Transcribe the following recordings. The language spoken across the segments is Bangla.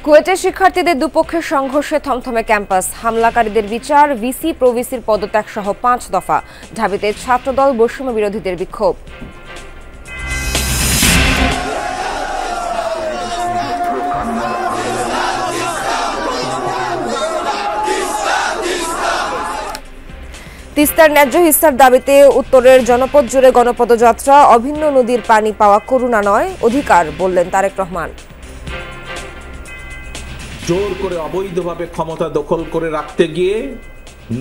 কুয়েটের শিক্ষার্থীদের দুপক্ষের সংঘর্ষে থমথমে ক্যাম্পাস, হামলাকারীদের বিচার, ভিসি প্রভিসির পদত্যাগ সহ 5 দফা। ঢাবিতে ছাত্রদল বৈষম্য বিরোধীদের বিক্ষোভ। তিস্তার ন্যায্য হিস্সার দাবিতে উত্তরের জনপদ জুড়ে গণপদযাত্রা। অভিন্ন নদীর পানি পাওয়া করুণা নয়, অধিকার, বললেন তারেক রহমান। জোর করে অবৈধভাবে ক্ষমতা দখল করে রাখতে গিয়ে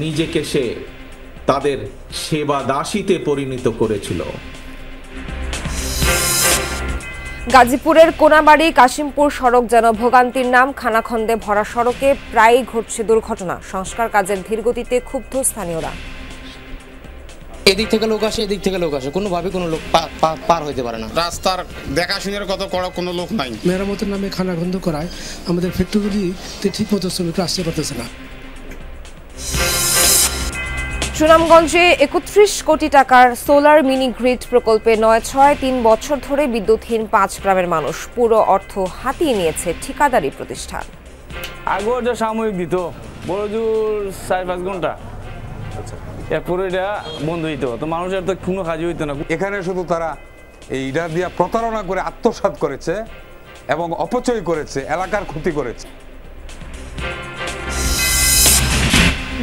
নিজেকে সে তাদের সেবা দাসীতে পরিণত করেছিল। গাজীপুরের কোনাবাড়ি কাশিমপুর সড়ক যেন ভোগান্তির নাম। খানাখন্দে ভরা সড়কে প্রায়ই ঘটছে দুর্ঘটনা। সংস্কার কাজের ধীরগতিতে ক্ষুব্ধ স্থানীয়রা। এদিক থেকে লোক আসে, এদিক থেকে লোক আসে, কোনোভাবে কোনো লোক পার হইতে পারে না। রাস্তার দেখাশোনার কত করা কোনো লোক নাই। মেরামতের নামে খানাখন্দ করায় আমাদের ফ্যাক্টরিতে ঠিক মতো শ্রমিকরা আসতে পারতেছে না। সুনামগঞ্জে 31 কোটি টাকার সোলার মিনি গ্রিড প্রকল্পে 9-6-3 বছর ধরে বিদ্যুৎহীন 5 গ্রামের মানুষ। পুরো অর্থ হাতিয়ে নিয়েছে ঠিকাদারি প্রতিষ্ঠান। আগেও যে সাময়িক দিত বড় জোর 4-5 ঘন্টা, এরপরে এটা বন্ধ হইতো, তো মানুষের তো কোনো কাজই হইতো না। এখানে শুধু তারা এইটা দিয়ে প্রতারণা করে আত্মসাৎ করেছে এবং অপচয় করেছে, এলাকার ক্ষতি করেছে।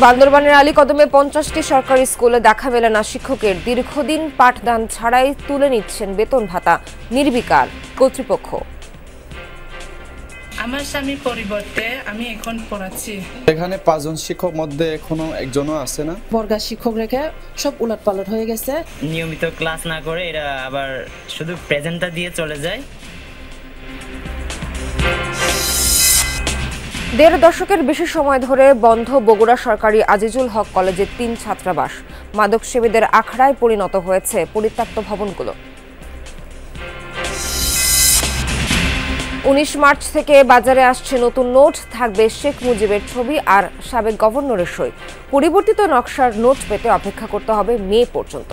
বান্দরবানের আলীকদমে 50টি সরকারি স্কুলে দেখা মেলে না শিক্ষকের। দীর্ঘদিন পাঠদান ছাড়াই তুলে নিচ্ছেন বেতন ভাতা। নির্বিকার কর্তৃপক্ষ। আমার স্বামীর পরিবর্তে আমি এখন পড়াচ্ছি। এখানে 5 জন শিক্ষক মধ্যে এখনো একজনও আছে না। বর্গা শিক্ষক রেখে সব উলটপালট হয়ে গেছে। নিয়মিত ক্লাস না করে এরা আবার শুধু প্রেজেন্টটা দিয়ে চলে যায়। 1.5 দশকের বেশি সময় ধরে বন্ধ বগুড়া সরকারি আজিজুল হক কলেজের 3 ছাত্রাবাস। মাদক সেবীদের আখড়ায় পরিণত হয়েছে পরিত্যক্ত ভবনগুলো। 19 মার্চ থেকে বাজারে আসছে নতুন নোট। থাকবে শেখ মুজিবের ছবি আর সাবেক গভর্নরের সই। পরিবর্তিত নকশার নোট পেতে অপেক্ষা করতে হবে মে পর্যন্ত।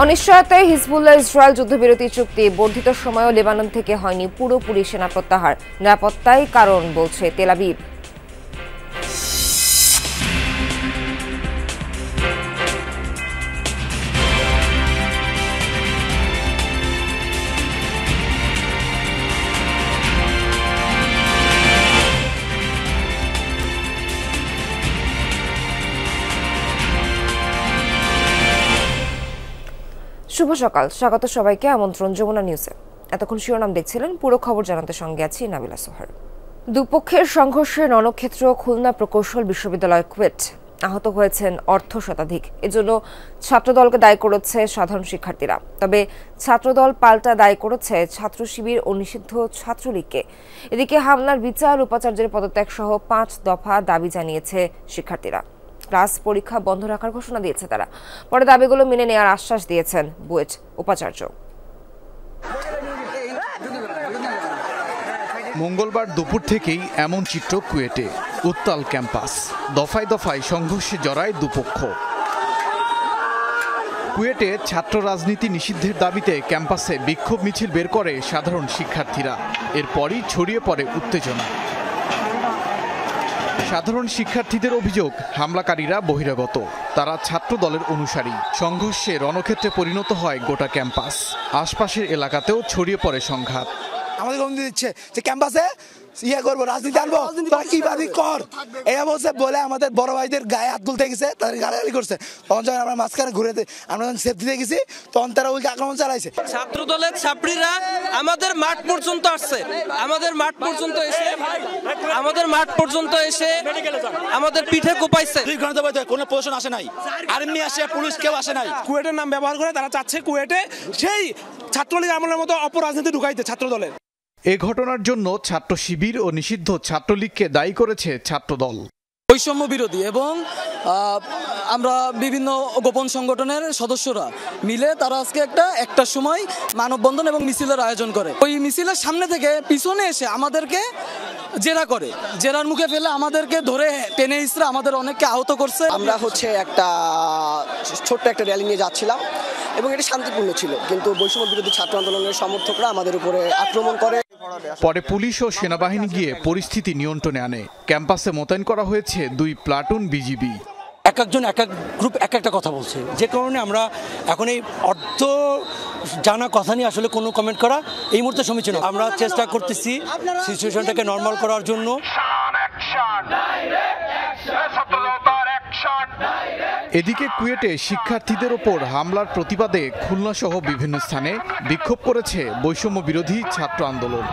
অনিশ্চয়তায় হিজবুল্লাহ ইসরায়েল যুদ্ধবিরতি চুক্তি। বর্ধিত সময়ও লেবানন থেকে হয়নি পুরোপুরি সেনা প্রত্যাহার। নিরাপত্তাই কারণ বলছে তেল আবিব। শুভ সকাল, স্বাগত সবাইকে। আমন্ত্রণ যমুনা নিউজে। এতক্ষণ শিরোনাম দেখছিলেন, পুরো খবর জানাতে সঙ্গে আছি নাবিলা সোহার। দুপক্ষের সংঘর্ষে রণক্ষেত্র খুলনা প্রকৌশল বিশ্ববিদ্যালয় কুয়েট। আহত হয়েছেন অর্ধ শতাধিক। এজন্য ছাত্রদলকে দায়ী করেছে সাধারণ শিক্ষার্থীরা। তবে ছাত্রদল পাল্টা দায়ী করেছে ছাত্র শিবির ও নিষিদ্ধ ছাত্রলীগকে। এদিকে হামলার বিচার, উপাচার্যের পদত্যাগ সহ 5 দফা দাবি জানিয়েছে শিক্ষার্থীরা। ক্লাস পরীক্ষা বন্ধ রাখার ঘোষণা দিয়েছে তারা। পরে দাবিগুলো মেনে নেওয়ার আশ্বাস দিয়েছেন বুয়েট উপাচার্য। মঙ্গলবার দুপুর থেকেই এমন চিত্র কুয়েটে। উত্তাল ক্যাম্পাস, দফায় দফায় সংঘর্ষে জড়ায় দুপক্ষ। কুয়েটে ছাত্র রাজনীতি নিষিদ্ধের দাবিতে ক্যাম্পাসে বিক্ষোভ মিছিল বের করে সাধারণ শিক্ষার্থীরা। এরপরই ছড়িয়ে পড়ে উত্তেজনা। সাধারণ শিক্ষার্থীদের অভিযোগ, হামলাকারীরা বহিরাগত, তারা ছাত্র দলের অনুসারী। সংঘর্ষে রণক্ষেত্রে পরিণত হয় গোটা ক্যাম্পাস। আশপাশের এলাকাতেও ছড়িয়ে পড়ে সংঘাত। আমাদের হুমকি দিচ্ছে যে ক্যাম্পাসে করবো, রাজনীতি আনবো, তোরা কিভাবে কর এই বলছে বলে আমাদের বড় ভাইদের গায়ে হাত তুলতে গেছে, তাদের গালাগালি করছে। তখন যখন আমরা মাঝখানে ঘুরে আমরা যখন সেফটিতে গেছি তখন তারা ওই আক্রমণ চালাইছে। ছাত্র দলের ছাত্রীরা আমাদের মাঠ পর্যন্ত আসছে, আমাদের মাঠ পর্যন্ত এসে আমাদের পিঠে কোপাইছে। 2 ঘন্টা কোনো প্রশাসন আসে নাই, আর্মি আসে, পুলিশ কেউ আসে নাই। কুয়েটের নাম ব্যবহার করে তারা চাচ্ছে কুয়েটে সেই ছাত্রলীগ আমলের মতো অপরাজনীতি ঢুকাইতে ছাত্র দলের। এ ঘটনার জন্য ছাত্র শিবির ও নিষিদ্ধ ছাত্রলীগকে দায়ী করেছে ছাত্রদল। বৈষম্য বিরোধী এবং আমরা বিভিন্ন গোপন সংগঠনের সদস্যরা মিলে তারা আজকে একটা সময় মানববন্ধন এবং মিছিলের আয়োজন করে। ওই মিছিলের সামনে থেকে পিছনে এসে আমাদেরকে জেরা করে, জেরার মুখে ফেলে আমাদেরকে ধরে টেনে হিসড়ে আমাদের অনেককে আহত করছে। আমরা একটা ছোট্ট একটা র্যালি নিয়ে যাচ্ছিলাম এবং এটা শান্তিপূর্ণ ছিল, কিন্তু বৈষম্য বিরোধী ছাত্র আন্দোলনের সমর্থকরা আমাদের উপরে আক্রমণ করে। পরে পুলিশ ও সেনাবাহিনী গিয়ে পরিস্থিতি নিয়ন্ত্রণে আনে। ক্যাম্পাসে মোতায়েন করা হয়েছে 2 প্লাটুন বিজিবি। এক একজন এক এক গ্রুপ এক একটা কথা বলছে, যে কারণে আমরা এখন এই অর্থ জানা কথা নিয়ে আসলে কোনো কমেন্ট করা এই মুহূর্তে সমীচীন। আমরা চেষ্টা করতেছি সিচুয়েশনটাকে নর্মাল করার জন্য। এদিকে কুয়েটে শিক্ষার্থীদের ওপর হামলার প্রতিবাদে খুলনা সহ বিভিন্ন স্থানে বিক্ষোভ করেছে বৈষম্য বিরোধী ছাত্র আন্দোলন।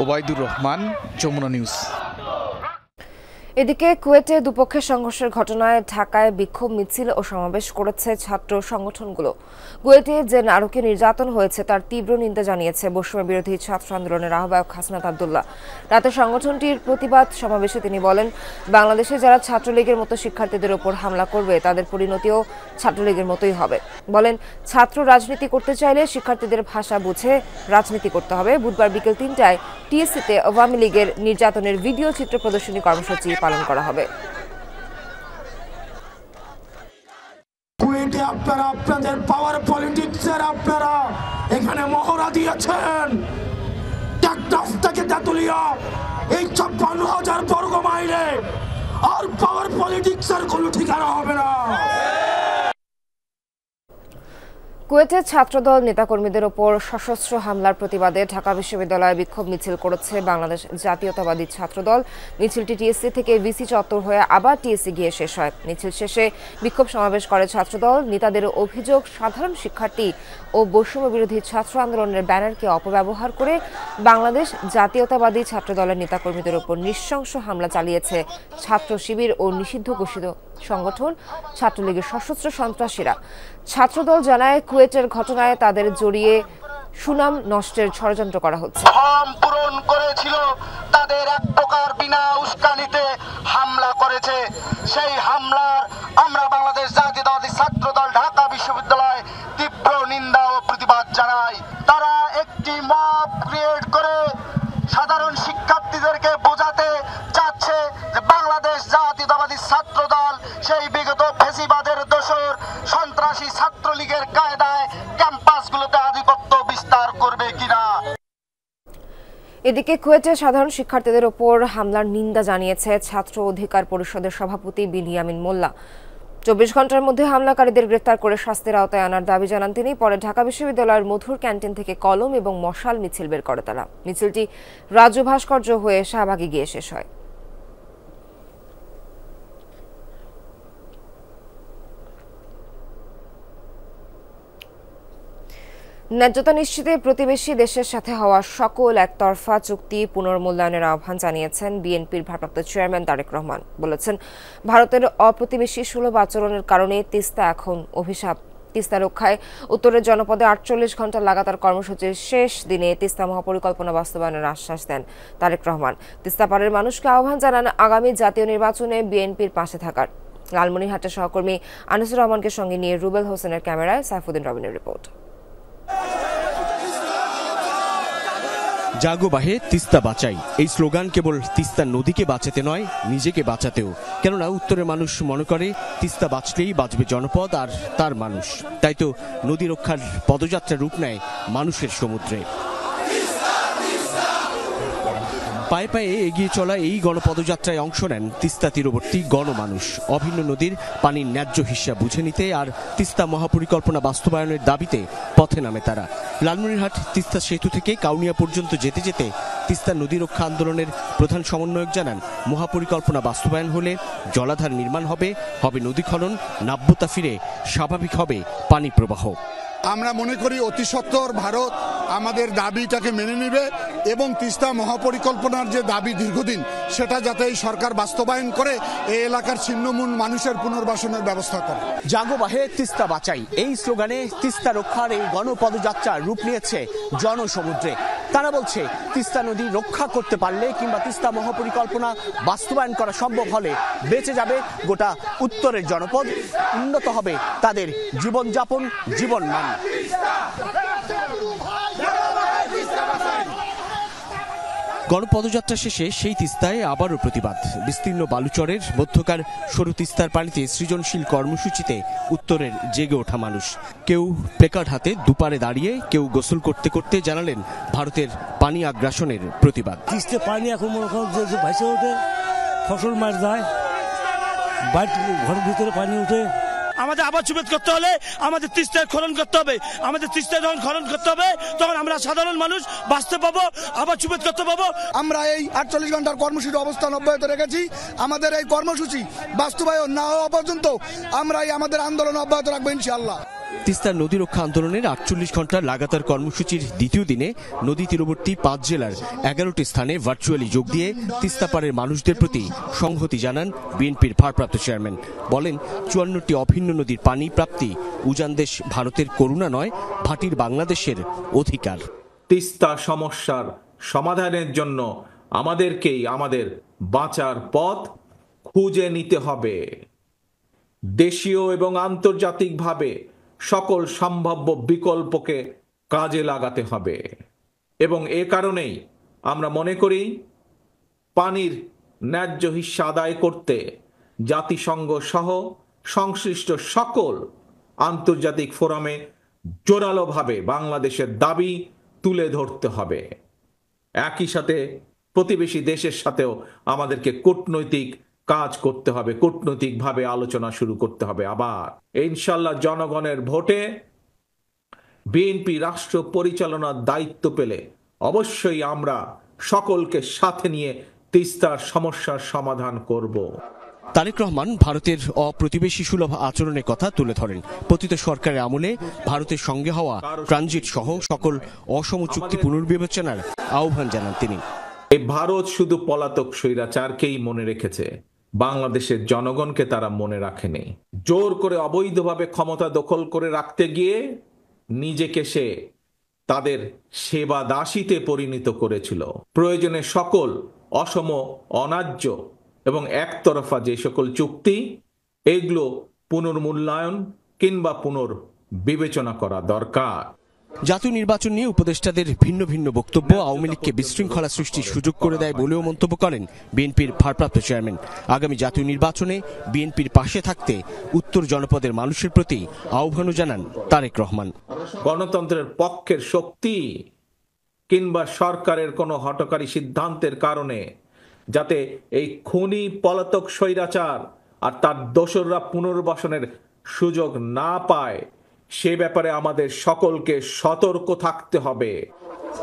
ওবায়দুর রহমান, যমুনা নিউজ। এদিকে কুয়েটে দুপক্ষের সংঘর্ষের ঘটনায় ঢাকায় বিক্ষোভ মিছিল ও সমাবেশ করেছে ছাত্র সংগঠনগুলো। কুয়েটে যে নারকীয় নির্যাতন হয়েছে তার তীব্র নিন্দা জানিয়েছে বৈষম্য বিরোধী ছাত্র আন্দোলনের আহ্বায়ক হাসনাত আব্দুল্লাহ। রাতে সংগঠনটির প্রতিবাদ সমাবেশে তিনি বলেন, বাংলাদেশে যারা ছাত্রলীগের মতো শিক্ষার্থীদের ওপর হামলা করবে তাদের পরিণতিও ছাত্রলীগের মতোই হবে। বলেন, ছাত্র রাজনীতি করতে চাইলে শিক্ষার্থীদের ভাষা বুঝে রাজনীতি করতে হবে। বুধবার বিকেল 3টায় টিএসসিতে আওয়ামী লীগের নির্যাতনের ভিডিও চিত্র প্রদর্শনী কর্মসূচি পালন করা হবে। কুয়েটে আপনারা আপনাদের পাওয়ার পলিটিক্সের আপনারা এখানে মহড়া দিয়েছেন। টেকনাফ থেকে তেতুলিয়া এই 56,000 বর্গ মাইলে আর পাওয়ার পলিটিক্সের কোনো ঠিকানা হবে না। কুয়েটে ছাত্রদল নেতাকর্মীদের ওপর সশস্ত্র হামলার প্রতিবাদে ঢাকা বিশ্ববিদ্যালয়ে বিক্ষোভ মিছিল করেছে বাংলাদেশ জাতীয়তাবাদী ছাত্রদল। মিছিলটি টিএসসি থেকে ভিসি চত্বর হয়ে আবার টিএসসি গিয়ে শেষ হয়। মিছিল শেষে বিক্ষোভ সমাবেশ করে ছাত্রদল। নেতাদের অভিযোগ, সাধারণ শিক্ষার্থী ও বৈষম্য বিরোধী ছাত্র আন্দোলনের ব্যানারকে অপব্যবহার করে বাংলাদেশ জাতীয়তাবাদী ছাত্রদলের নেতাকর্মীদের ওপর নৃশংস হামলা চালিয়েছে ছাত্র শিবির ও নিষিদ্ধ ঘোষিত সংগঠন ছাত্রলীগের সশস্ত্র সন্ত্রাসীরা। ছাত্রদল জানায়, কুয়েটের ঘটনায় তাদের জড়িয়ে সুনাম নষ্টের ষড়যন্ত্র করা হচ্ছে। ফর্ম পূরণ করেছিল, তাদের এক প্রকার বিনা উস্কানিতে হামলা করেছে। সেই হামলার আমরা বাংলাদেশ জাতীয়তাবাদী ছাত্রদল ঢাকা বিশ্ববিদ্যালয় তীব্র নিন্দা ও প্রতিবাদ জানাই। তারা একটি মব ক্রিয়েট করে সাধারণ শিক্ষার্থীদেরকে বোঝাতে চাচ্ছে যে বাংলাদেশ জাতীয়তাবাদী ছাত্রদল সেই বিগত ফ্যাসিবাদের দোসর সন্ত্রাসী ছাত্রলীগের কায়দায় ক্যাম্পাসগুলোতে আধিপত্য বিস্তার করবে কিনা। এদিকে কুয়েটে সাধারণ শিক্ষার্থীদের ওপর হামলার নিন্দা জানিয়েছে ছাত্র অধিকার পরিষদের সভাপতি বিনিয়ামিন মোল্লা। 24 ঘন্টার মধ্যে হামলাকারীদের গ্রেফতার করে শাস্তির আওতায় আনার দাবি জানান তিনি। পরে ঢাকা বিশ্ববিদ্যালয়ের মধুর ক্যান্টিন থেকে কলম এবং মশাল মিছিল বের করে তারা। মিছিলটি রাজু ভাস্কর্য হয়ে শাহবাগে গিয়ে শেষ হয়। ন্যায্যতা নিশ্চিতে প্রতিবেশী দেশের সাথে হওয়া সকল একতরফা চুক্তি পুনর্মূল্যায়নের আহ্বান জানিয়েছেন বিএনপির ভারপ্রাপ্ত চেয়ারম্যান তারেক রহমান। বলেছেন, ভারতের অপ্রতিবেশী সুলভ আচরণের কারণে তিস্তা এখন অভিশাপ। তিস্তা রক্ষায় উত্তরের জনপদে 48 ঘন্টা লাগাতার কর্মসূচির শেষ দিনে তিস্তা মহাপরিকল্পনা বাস্তবায়নের আশ্বাস দেন তারেক রহমান। তিস্তা পাড়ের মানুষকে আহ্বান জানান আগামী জাতীয় নির্বাচনে বিএনপির পাশে থাকার। লালমনিরহাটের সহকর্মী আনিসুর রহমানকে সঙ্গে নিয়ে রুবেল হোসেনের ক্যামেরায় সাইফুদ্দিন রবিনের রিপোর্ট। জাগো বাহে তিস্তা বাঁচাই, এই স্লোগান কেবল তিস্তা নদীকে বাঁচাতে নয়, নিজেকে বাঁচাতেও। কেননা উত্তরের মানুষ মনে করে তিস্তা বাঁচলেই বাঁচবে জনপদ আর তার মানুষ। তাই তো নদী রক্ষার পদযাত্রা রূপ নেয় মানুষের সমুদ্রে। পায়ে পায়ে এগিয়ে চলা এই গণপদযাত্রায় অংশ নেন তিস্তা তীরবর্তী গণমানুষ। অভিন্ন নদীর পানির ন্যায্য হিস্সা বুঝে নিতে আর তিস্তা মহাপরিকল্পনা বাস্তবায়নের দাবিতে পথে নামে তারা। লালমনিরহাট তিস্তা সেতু থেকে কাউনিয়া পর্যন্ত যেতে যেতে তিস্তা নদী রক্ষা আন্দোলনের প্রধান সমন্বয়ক জানান, মহাপরিকল্পনা বাস্তবায়ন হলে জলাধার নির্মাণ হবে, হবে নদী খনন, নাব্যতা ফিরে স্বাভাবিক হবে পানি প্রবাহ। আমরা মনে করি অতি সত্বর ভারত আমাদের দাবিটাকে মেনে নেবে এবং তিস্তা মহাপরিকল্পনার যে দাবি দীর্ঘদিন, সেটা যাতে এই সরকার বাস্তবায়ন করে এই এলাকার ছিন্নমূল মানুষের পুনর্বাসনের ব্যবস্থা করে। জাগো বাহে তিস্তা বাঁচাই, এই স্লোগানে তিস্তা রক্ষার এই গণপদযাত্রা রূপ নিয়েছে জনসমুদ্রে। তারা বলছে তিস্তা নদী রক্ষা করতে পারলে কিংবা তিস্তা মহাপরিকল্পনা বাস্তবায়ন করা সম্ভব হলে বেঁচে যাবে গোটা উত্তরের জনপদ, উন্নত হবে তাদের জীবনযাপন, জীবনমান। গণপদযাত্রা শেষে সেই তিস্তায় আবারও প্রতিবাদ। বিস্তীর্ণ বালুচরের মধ্যকার সরু তিস্তার পানিতে সৃজনশীল কর্মসূচিতে উত্তরের জেগে ওঠা মানুষ। কেউ প্লেকার্ড হাতে দুপারে দাঁড়িয়ে, কেউ গোসল করতে করতে জানালেন ভারতের পানি আগ্রাসনের প্রতিবাদ। তিস্তা পানি এখন মনে করেন যে ভাইসে ওঠে, ফসল মার যায়, ঘরের ভিতরে পানি উঠে। আমাদের আবার চুপেত করতে হলে আমাদের তিস্তায় খনন করতে হবে। আমাদের তিস্তায় যখন খনন করতে হবে তখন আমরা সাধারণ মানুষ বাঁচতে পাবো, আবার চুপেত করতে পাবো। আমরা এই 48 ঘন্টার কর্মসূচি অবস্থান অব্যাহত রেখেছি। আমাদের এই কর্মসূচি বাস্তবায়ন না হওয়া পর্যন্ত আমরা আমাদের আন্দোলন অব্যাহত রাখবো ইনশাআল্লাহ। তিস্তার নদী রক্ষা আন্দোলনের 48 ঘন্টার লাগাতার কর্মসূচির দ্বিতীয় দিনে নদী তীরবর্তী 5 জেলার 11টি স্থানে ভার্চুয়ালি যোগ দিয়ে তিস্তা পাড়ের মানুষদের প্রতি সংহতি জানান বিএনপির ভারপ্রাপ্ত চেয়ারম্যান। বলেন 54টি অভিন্ন নদীর পানি প্রাপ্তি উজান দেশ ভারতের করুণা নয়, ভাটির বাংলাদেশের অধিকার। তিস্তা সমস্যার সমাধানের জন্য আমাদেরকেই আমাদের বাঁচার পথ খুঁজে নিতে হবে। দেশীয় এবং আন্তর্জাতিকভাবে সকল সম্ভাব্য বিকল্পকে কাজে লাগাতে হবে এবং এ কারণেই আমরা মনে করি পানির ন্যায্য হিস্যা আদায় করতে জাতিসংঘ সহ সংশ্লিষ্ট সকল আন্তর্জাতিক ফোরামে জোরালোভাবে বাংলাদেশের দাবি তুলে ধরতে হবে। একই সাথে প্রতিবেশী দেশের সাথেও আমাদেরকে কূটনৈতিক কাজ করতে হবে, কূটনৈতিকভাবে আলোচনা শুরু করতে হবে। আবার ইনশাল্লাহ জনগণের ভোটে বিএনপি রাষ্ট্র পরিচালনার দায়িত্ব পেলে অবশ্যই আমরা সকলকে সাথে নিয়ে তিস্তার সমস্যার সমাধান করব। তারেক রহমান ভারতের অপ্রতিবেশী সুলভ আচরণের কথা তুলে ধরেন। পতিত সরকারের আমলে ভারতের সঙ্গে হওয়া ট্রানজিট সহ সকল অসম চুক্তি পুনর্বিবেচনার আহ্বান জানান তিনি। এই ভারত শুধু পলাতক স্বৈরাচারকেই মনে রেখেছে, বাংলাদেশের জনগণকে তারা মনে রাখেনি। জোর করে অবৈধভাবে ক্ষমতা দখল করে রাখতে গিয়ে নিজেকে সে তাদের সেবা দাসীতে পরিণত করেছিল। প্রয়োজনে সকল অসম, অন্যায্য এবং একতরফা যে সকল চুক্তি, এগুলো পুনর্মূল্যায়ন কিংবা পুনর্বিবেচনা করা দরকার। জাতীয় নির্বাচন নিয়ে উপদেষ্টাদের ভিন্ন ভিন্ন বক্তব্য আওয়ামী লীগকে বিশৃঙ্খলা সৃষ্টির সুযোগ করে দেয় বলেও মন্তব্য করেন বিএনপির ভারপ্রাপ্ত চেয়ারম্যান। আগামী জাতীয় নির্বাচনে বিএনপির পাশে থাকতে উত্তর জনপদের মানুষের প্রতি আহ্বানও জানান তারেক রহমান। গণতন্ত্রের পক্ষের শক্তি কিংবা সরকারের কোনো হঠকারী সিদ্ধান্তের কারণে যাতে এই খুনি পলাতক স্বৈরাচার আর তার দোসররা পুনর্বাসনের সুযোগ না পায়, সে ব্যাপারে আমাদের সকলকে সতর্ক থাকতে হবে।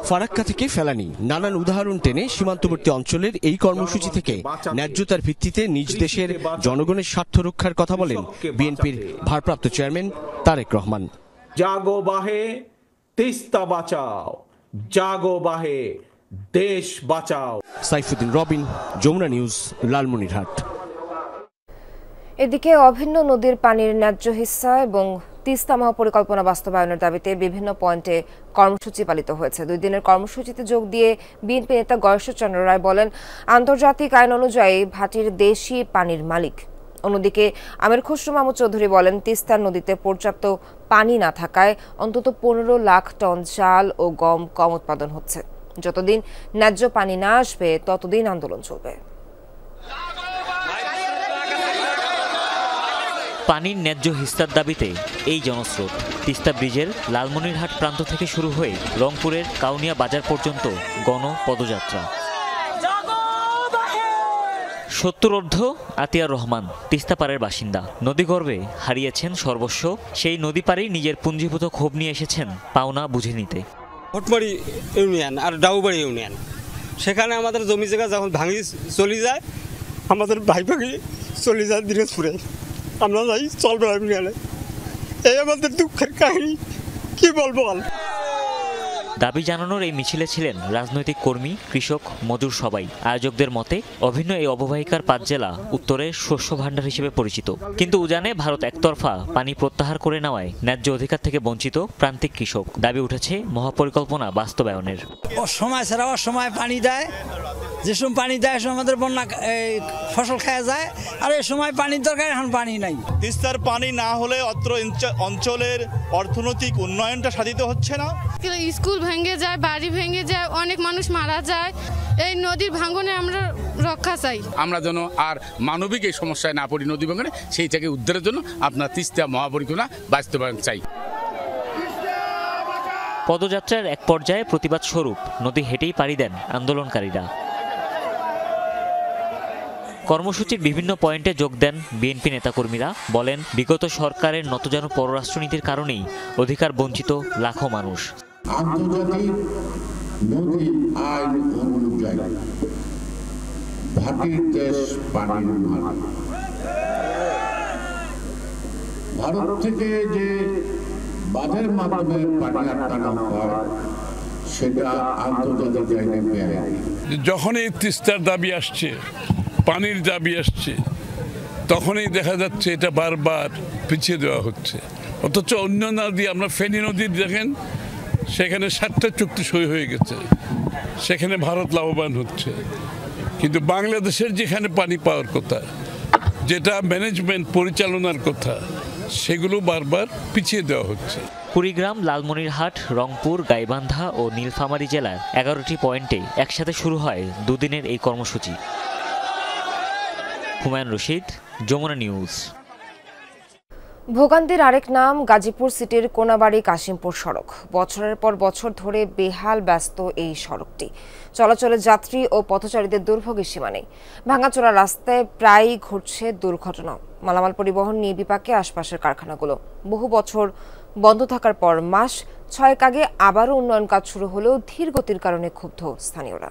ফারাক্কা থেকে ফেলানি নানান উদাহরণ টেনে সীমান্তবর্তী অঞ্চলের এই কর্মসূচি থেকে ন্যায্যতার ভিত্তিতে নিজ দেশের জনগণের স্বার্থ রক্ষার কথা বলেন বিএনপির ভারপ্রাপ্ত চেয়ারম্যান তারেক রহমান। জাগো বাহে তিস্তা বাঁচাও, জাগো বাহে দেশ বাঁচাও। সাইফুদ্দিন রবিন, যমুনা নিউজ, লালমনিরহাট। এদিকে অভিন্ন নদীর পানির ন্যায্য হিস্সা এবং তিস্তা মহাপরিকল্পনা বাস্তবায়নের দাবিতে বিভিন্ন পয়েন্টে কর্মসূচি পালিত হয়েছে। 2 দিনের কর্মসূচিতে যোগ দিয়ে বিএনপি নেতা গয়েশ্বরচন্দ্র রায় বলেন, আন্তর্জাতিক আইন অনুযায়ী ভাটির দেশি পানির মালিক। অন্যদিকে আমির খসরু মাহমুদ চৌধুরী বলেন, তিস্তা নদীতে পর্যাপ্ত পানি না থাকায় অন্তত 15 লাখ টন চাল ও গম কম উৎপাদন হচ্ছে। যতদিন ন্যায্য পানি না আসবে ততদিন আন্দোলন চলবে। পানির ন্যায্য হিস্সার দাবিতে এই জনস্রোত তিস্তা ব্রিজের লালমনিরহাট প্রান্ত থেকে শুরু হয়ে রংপুরের কাউনিয়া বাজার পর্যন্ত গণপদযাত্রা। 70 আতিয়ার রহমান তিস্তা পাড়ের বাসিন্দা। নদীগর্ভে হারিয়েছেন সর্বস্ব, সেই নদী পাড়েই নিজের পুঞ্জীভূত ক্ষোভ নিয়ে এসেছেন পাওনা বুঝে নিতে। ভটমারি ইউনিয়ন আর ডাউবাড়ি ইউনিয়ন, সেখানে আমাদের জমি জায়গা যখন ভাঙি চলে যায়, আমাদের ভাই ভাগি চলে যায় দিনাজপুরে, আমরা যাই চলবেড়া ইউনিয়নে। এই আমাদের দুঃখের কাহিনী, কি বলবো। দাবি জানানোর এই মিছিলে ছিলেন রাজনৈতিক কর্মী, কৃষক, মজুর সবাই। আয়োজকদের মতে অভিন্ন এই অববাহিকার 5 জেলা উত্তরের শস্য ভাণ্ডার হিসেবে পরিচিত, কিন্তু উজানে ভারত একতরফা পানি প্রত্যাহার করে নেওয়ায় ন্যায্য অধিকার থেকে বঞ্চিত প্রান্তিক কৃষক। দাবি উঠেছে মহাপরিকল্পনা বাস্তবায়নের। অসময় ছাড়া অসময় পানি দেয়, যে সময় পানি দেয় সময় আমাদের বন্যা ফসল খাওয়া যায়, আর এই সময় পানির দরকার, এখন পানি নাই। তিস্তার পানি না হলে অত্র অঞ্চলের অর্থনৈতিক উন্নয়নটা সাধিত হচ্ছে না। স্কুল ভেঙে যায়, বাড়ি ভেঙে যায়, অনেক মানুষ মারা যায়। এই নদীর ভাঙনে আমরা রক্ষা চাই। আমরা যেন আর মানবিক এই সমস্যায় না পড়ি নদী ভাঙনে, সেই থেকে উদ্ধারের জন্য আপনার তিস্তা মহাপরিকল্পনা বাস্তবায়ন চাই। পদযাত্রার এক পর্যায়ে প্রতিবাদ স্বরূপ নদী হেঁটেই পাড়ি দেন আন্দোলনকারীরা। কর্মসূচির বিভিন্ন পয়েন্টে যোগ দেন বিএনপি নেতাকর্মীরা। বলেন, বিগত সরকারের নতজানু পররাষ্ট্রনীতির কারণেই অধিকার বঞ্চিত লাখো মানুষ। আন্তর্জাতিক নদী আইন অনুযায়ী ভাটির দেশ পানির মালিক। ভারত থেকে যে বাঁধের মাধ্যমে পানি আটকানো হয় সেটা আন্তর্জাতিক আইনে বেআইনি। যখন এই তিস্তার দাবি আসছে, পানির দাবি আসছে, তখনই দেখা যাচ্ছে এটা বারবার পিছিয়ে দেওয়া হচ্ছে। অথচ অন্য নদী, আমরা ফেনী নদী দেখেন, সেখানে 7টা চুক্তি সই হয়ে গেছে, সেখানে ভারত লাভবান হচ্ছে। কিন্তু বাংলাদেশের যেখানে পানি পাওয়ার কথা, যেটা ম্যানেজমেন্ট পরিচালনার কথা, সেগুলো বারবার পিছিয়ে দেওয়া হচ্ছে। কুড়িগ্রাম, লালমনিরহাট, রংপুর, গাইবান্ধা ও নীলফামারী জেলার 11টি পয়েন্টে একসাথে শুরু হয় দুদিনের এই কর্মসূচি। হুমায়ুন রশিদ, যমুনা নিউজ। ভোগান্তির আরেক নাম গাজীপুর সিটির কোনাবাড়ি কাশিমপুর সড়ক। বছরের পর বছর ধরে বেহাল ব্যস্ত এই সড়কটি। চলাচলে যাত্রী ও পথচারীদের দুর্ভোগের সীমা নেই। ভাঙাচোরা রাস্তায় প্রায়ই ঘটছে দুর্ঘটনা। মালামাল পরিবহন নিয়ে বিপাকে আশপাশের কারখানাগুলো। বহু বছর বন্ধ থাকার পর মাস 6 আগে আবারও উন্নয়ন কাজ শুরু হলেও ধীর গতির কারণে ক্ষুব্ধ স্থানীয়রা।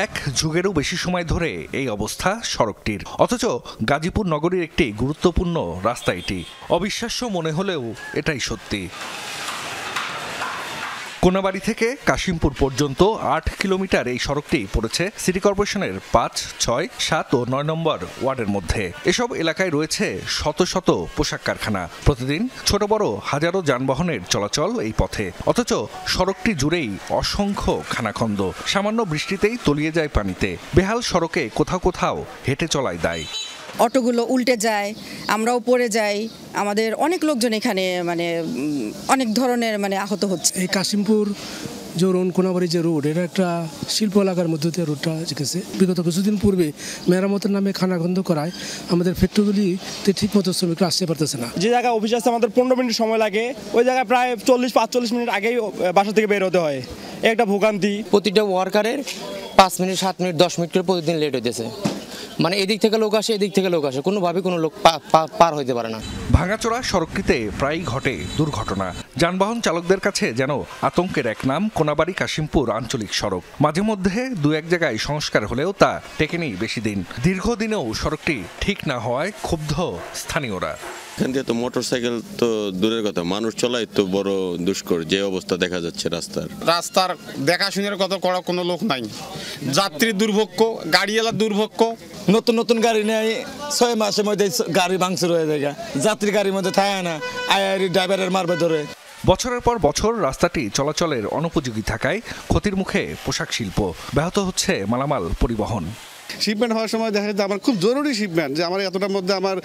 এক যুগেরও বেশি সময় ধরে এই অবস্থা সড়কটির, অথচ গাজীপুর নগরীর একটি গুরুত্বপূর্ণ রাস্তা এটি। অবিশ্বাস্য মনে হলেও এটাই সত্যি। কোনাবাড়ি থেকে কাশিমপুর পর্যন্ত 8 কিলোমিটার এই সড়কটি পড়েছে সিটি কর্পোরেশনের 5, 6, 7 ও 9 নম্বর ওয়ার্ডের মধ্যে। এসব এলাকায় রয়েছে শত শত পোশাক কারখানা। প্রতিদিন ছোট বড় হাজারো যানবাহনের চলাচল এই পথে, অথচ সড়কটি জুড়েই অসংখ্য খানাখন্দ। সামান্য বৃষ্টিতেই তলিয়ে যায় পানিতে। বেহাল সড়কে কোথাও কোথাও হেঁটে চলাই দায়। অটোগুলো উল্টে যায়, আমরাও পড়ে যাই। আমাদের অনেক লোকজন এখানে অনেক ধরনের আহত হচ্ছে। এই কাশিমপুর জোরন কোনাবাড়ি যে রোড, এটা একটা শিল্প এলাকার মধ্যে দিয়ে রোডটা গেছে। বিগত কিছুদিন পূর্বে মেরামতের নামে খানাখন্দ করায় আমাদের ফ্যাক্টরিগুলিতে ঠিক মতো শ্রমিকরা আসতে পারতেছে না। যে জায়গায় অফিস আসতে আমাদের 15 মিনিট সময় লাগে, ওই জায়গায় প্রায় 45 মিনিট আগেই বাসা থেকে বের হতে হয়। একটা ভোগান্তি। প্রতিটা ওয়ার্কারের 5 মিনিট, 7 মিনিট, 10 মিনিট করে প্রতিদিন লেট হইতেছে। এদিক থেকে লোক আসে, এদিক থেকে লোক আসে, কোনোভাবে কোনো লোক পার হইতে পারে না। ভাঙাচোরা সড়কটিতে প্রায়ই ঘটে দুর্ঘটনা। যানবাহন চালকদের কাছে যেন আতঙ্কের এক নাম কোনাবাড়ি কাশিমপুর আঞ্চলিক সড়ক। মাঝে মধ্যে 2-1 জায়গায় সংস্কার হলেও তা টেকেনি বেশি দিন। দীর্ঘদিনেও সড়কটি ঠিক না হওয়ায় ক্ষুব্ধ স্থানীয়রা। এখান থেকে তো মোটরসাইকেল তো দূরের কথা, মানুষ চলাই তো বড় দুষ্কর। যে অবস্থা দেখা যাচ্ছে রাস্তার দেখাশোনার কত করা কোনো লোক নাই। যাত্রীর দুর্ভোগ্য, গাড়িওয়ালার দুর্ভোগ্য। নতুন গাড়ি নেয় 6 মাসের মধ্যে গাড়ি ভাঙচুর হয়ে যায়। যাত্রী গাড়ির মধ্যে থাকে না, আইআরি ড্রাইভারের মারবে ধরে। বছরের পর বছর রাস্তাটি চলাচলের অনুপযোগী থাকায় ক্ষতির মুখে পোশাক শিল্প। ব্যাহত হচ্ছে মালামাল পরিবহন। শিপমেন্ট হওয়ার সময় দেখা যায় আমার খুব জরুরি শিপমেন্ট, যে আমার এতটার মধ্যে আমার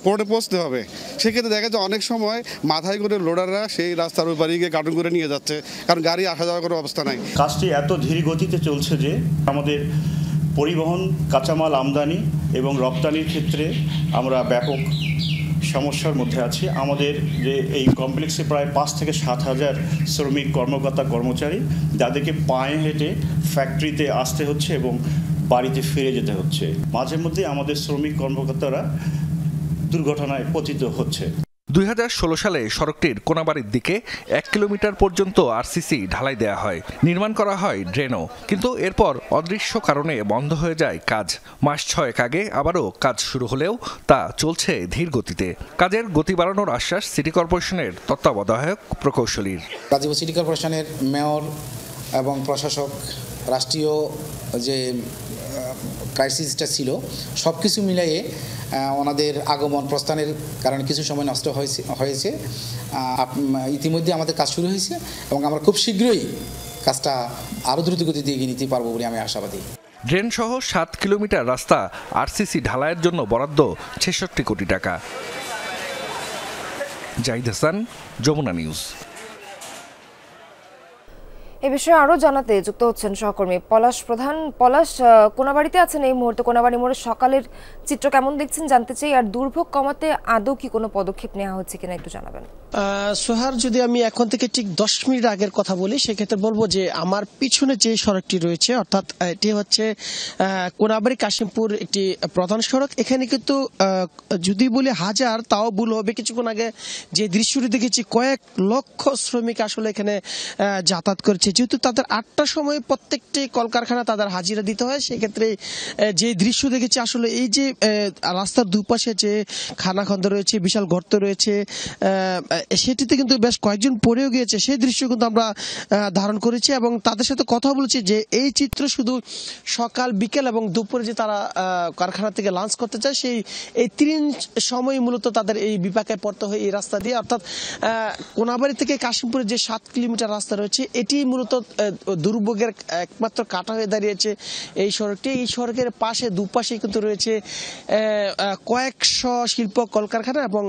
পোর্টে পৌঁছতে হবে। সেক্ষেত্রে দেখা যায় অনেক সময় মাথায় করে লোডাররা সেই রাস্তার উপরে গিয়ে কার্টুন করে নিয়ে যাচ্ছে, কারণ গাড়ি আসা যাওয়ার কোনো অবস্থা নাই। কাজটি এত ধীর গতিতে চলছে যে আমাদের পরিবহন, কাঁচামাল আমদানি এবং রপ্তানির ক্ষেত্রে আমরা ব্যাপক সমস্যার মধ্যে আছি। আমাদের যে এই কমপ্লেক্সে প্রায় 5 থেকে 7 হাজার শ্রমিক, কর্মকর্তা, কর্মচারী, যাদেরকে পায়ে হেঁটে ফ্যাক্টরিতে আসতে হচ্ছে এবং বাড়িতে ফিরে যেতে হচ্ছে। মাঝে মধ্যে আমাদের শ্রমিক কর্মকর্তারা দুর্ঘটনায় পতিত হচ্ছে। 2016 সালে সড়কটির কোনাবাড়ির দিকে 1 কিলোমিটার পর্যন্ত আরসিসি ঢালাই দেয়া হয়, নির্মাণ করা হয় ড্রেনও, কিন্তু এরপর অদৃশ্য কারণে বন্ধ হয়ে যায় কাজ। মাস 6 আগে আবারও কাজ শুরু হলেও তা চলছে ধীর গতিতে। কাজের গতি বাড়ানোর আশ্বাস সিটি কর্পোরেশনের তত্ত্বাবধায়ক প্রকৌশলীর। গাজীপুর সিটি কর্পোরেশনের মেয়র এবং প্রশাসক, রাষ্ট্রীয় যে ক্রাইসিসটা ছিল, সব কিছু মিলিয়ে ওনাদের আগমন প্রস্থানের কারণে কিছু সময় নষ্ট হয়েছে। ইতিমধ্যে আমাদের কাজ শুরু হয়েছে এবং আমরা খুব শীঘ্রই কাজটা আরও দ্রুত গতিতে এগিয়ে নিতে পারবো বলে আমি আশাবাদী। ড্রেন সহ 7 কিলোমিটার রাস্তা আরসিসি ঢালাইয়ের জন্য বরাদ্দ 66 কোটি টাকা। জাহিদ হাসান, যমুনা নিউজ। এ বিষয়ে আরো জানাতে যুক্ত হচ্ছেন সহকর্মী পলাশ প্রধান। পলাশ, কোনাবাড়িতে আছেন এই মুহূর্তে। কোনাবাড়ি মোড়ে সকালের চিত্র কেমন দেখছেন জানতে চাই, আর দুর্ভোগ কমাতে আদৌ কি কোনো পদক্ষেপ নেওয়া হচ্ছে কিনা একটু জানাবেন। সোহার, যদি আমি এখন থেকে ঠিক 10 মিনিট আগের কথা বলি, সেক্ষেত্রে বলবো যে আমার পিছনে যে সড়কটি রয়েছে, অর্থাৎ এটি হচ্ছে কোনাবাড়ি কাশিমপুর একটি প্রধান সড়ক। এখানে কিন্তু যদি বলি হাজার তাও ভুল হবে। কিছুক্ষণ আগে যে দৃশ্যটি দেখেছি, কয়েক লক্ষ শ্রমিক আসলে এখানে যাতায়াত করছে। যেহেতু তাদের 8টার সময় প্রত্যেকটি কলকারখানা তাদের হাজিরা দিতে হয়, সেক্ষেত্রে যে দৃশ্য দেখেছি আসলে এই যে রাস্তার দুপাশে যে খানাখন্দ রয়েছে, বিশাল গর্ত রয়েছে, সেটিতে কিন্তু বেশ কয়েকজন পড়েও গিয়েছে, সেই দৃশ্য কিন্তু আমরা ধারণ করেছি এবং তাদের সাথে কথা বলেছি যে এই চিত্র শুধু সকাল, বিকেল এবং দুপুরে যে তারা কারখানা থেকে লাঞ্চ করতে চায়, এই 3 সময় মূলত তাদের এই বিপাকে পড়তে হয় এই রাস্তা দিয়ে। অর্থাৎ কোনাবাড়ি থেকে কাশিমপুরের যে 7 কিলোমিটার রাস্তা রয়েছে, এটি মূলত দুর্ভোগের একমাত্র কাঁটা হয়ে দাঁড়িয়েছে এই সড়কটি। এই সড়কের পাশে দুপাশে কিন্তু রয়েছে কয়েকশো শিল্প কলকারখানা এবং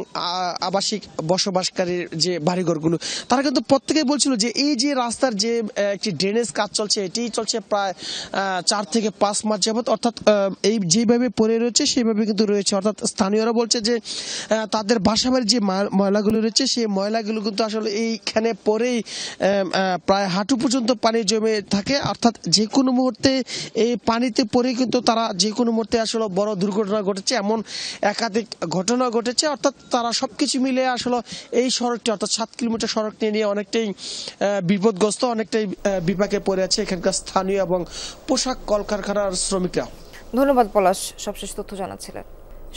আবাসিক বসবাসকারীর যে বাড়িঘরগুলো। তারা কিন্তু প্রত্যেকেই বলছিল যে এই যে রাস্তার যে একটি ড্রেনেজ কাজ চলছে, এটি চলছে প্রায় 4 থেকে 5 মাস যাবত। অর্থাৎ এই যেভাবে পড়ে রয়েছে সেইভাবে কিন্তু রয়েছে। অর্থাৎ স্থানীয়রা বলছে যে তাদের বাসাবাড়ির যে ময়লাগুলো রয়েছে, সেই ময়লাগুলো কিন্তু আসলে এইখানে পরেই প্রায় হাঁটু পর্যন্ত পানি জমে থাকে। অর্থাৎ যে কোনো মুহূর্তে এই পানিতে পড়ে কিন্তু তারা যে কোনো মুহূর্তে আসলে বড় দুর্ঘটনা ঘটেছে, এমন একাধিক ঘটনা ঘটেছে। অর্থাৎ তারা সবকিছু মিলে আসলে এই সড়কটি, অর্থাৎ 7 কিলোমিটার সড়কটি নিয়ে অনেকটাই বিপদগ্রস্ত, অনেকটাই বিপাকে পড়ে আছে এখানকার স্থানীয় এবং পোশাক কলকারখানার শ্রমিকরা। ধন্যবাদ পলাশ, সবশেষ তথ্য জানাচ্ছিলেন।